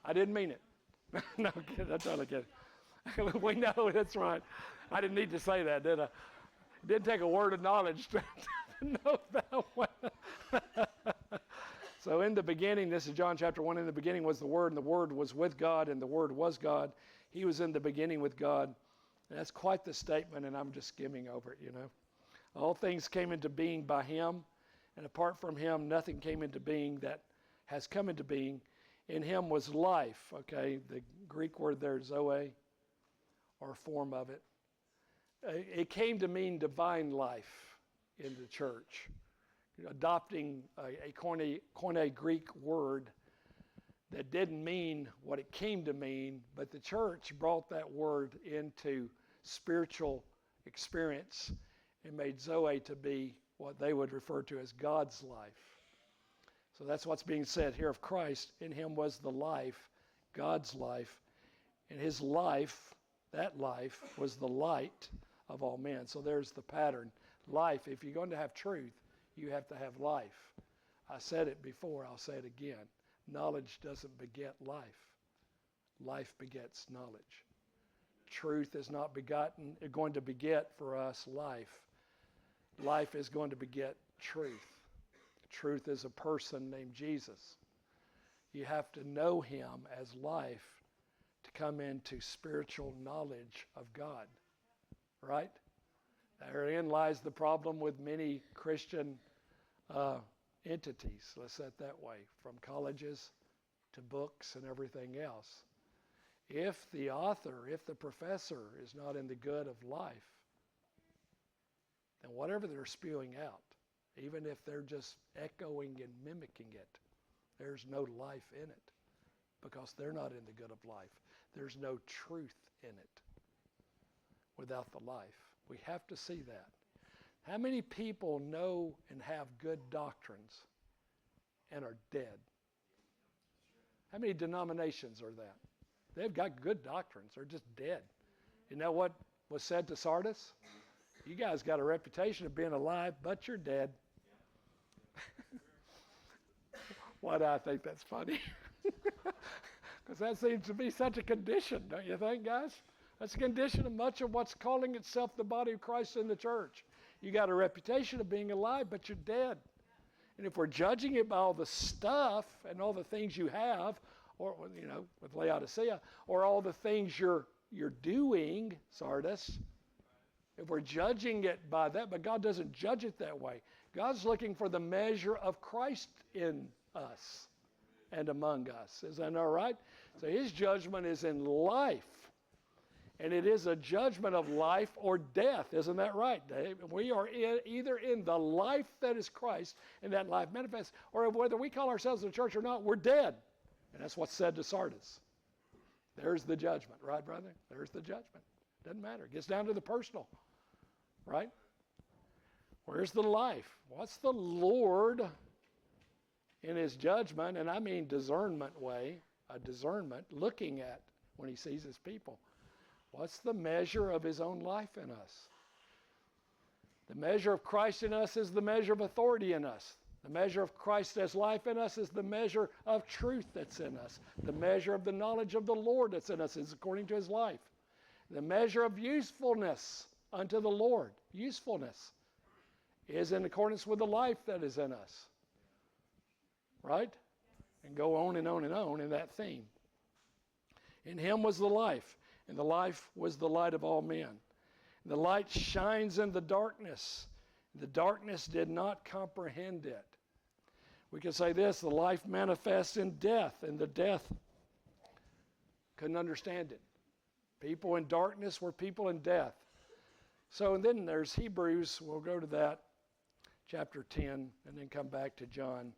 I didn't mean it. No, I'm kidding. I'm totally kidding. We know that's right. I didn't need to say that, did I? It didn't take a word of knowledge to know that one. So in the beginning, this is John chapter 1, in the beginning was the Word, and the Word was with God, and the Word was God. He was in the beginning with God. And that's quite the statement, and I'm just skimming over it, you know. All things came into being by Him, and apart from Him, nothing came into being that has come into being. In Him was life, okay? The Greek word there, zoe, or a form of it. It came to mean divine life in the church, adopting a Koine Greek word that didn't mean what it came to mean, but the church brought that word into spiritual experience and made Zoe to be what they would refer to as God's life. So that's what's being said here of Christ. In Him was the life, God's life, and His life, that life, was the light of all men. So there's the pattern. Life, if you're going to have truth, you have to have life. I said it before, I'll say it again. Knowledge doesn't beget life. Life begets knowledge. Truth is not going to beget for us life. Life is going to beget truth. Truth is a person named Jesus. You have to know Him as life to come into spiritual knowledge of God. Right? Therein lies the problem with many Christian entities, let's say it that way, from colleges to books and everything else. If the author, if the professor is not in the good of life, then whatever they're spewing out, even if they're just echoing and mimicking it, there's no life in it because they're not in the good of life. There's no truth in it without the life. We have to see that. How many people know and have good doctrines and are dead? How many denominations are that? They've got good doctrines. They're just dead. You know what was said to Sardis? You guys got a reputation of being alive, but you're dead. Why do I think that's funny? Because that seems to be such a condition, don't you think, guys? That's a condition of much of what's calling itself the body of Christ in the church. You got a reputation of being alive, but you're dead. And if we're judging it by all the stuff and all the things you have, or you know, with Laodicea, or all the things you're doing, Sardis, if we're judging it by that, but God doesn't judge it that way. God's looking for the measure of Christ in us and among us. Isn't that right? So His judgment is in life. And it is a judgment of life or death. Isn't that right, Dave? We are either in the life that is Christ, and that life manifests, or whether we call ourselves a church or not, we're dead. And that's what's said to Sardis. There's the judgment, right, brother? There's the judgment. Doesn't matter. It gets down to the personal, right? Where's the life? What's the Lord in His judgment, and I mean discernment way, a discernment, looking at when He sees His people? What's the measure of His own life in us? The measure of Christ in us is the measure of authority in us. The measure of Christ as life in us is the measure of truth that's in us. The measure of the knowledge of the Lord that's in us is according to His life. The measure of usefulness unto the Lord, usefulness, is in accordance with the life that is in us. Right? And go on and on and on in that theme. In Him was the life, and the life was the light of all men. And the light shines in the darkness. The darkness did not comprehend it. We can say this, the life manifests in death, and the death couldn't understand it. People in darkness were people in death. So and then there's Hebrews, we'll go to that, chapter 10, and then come back to John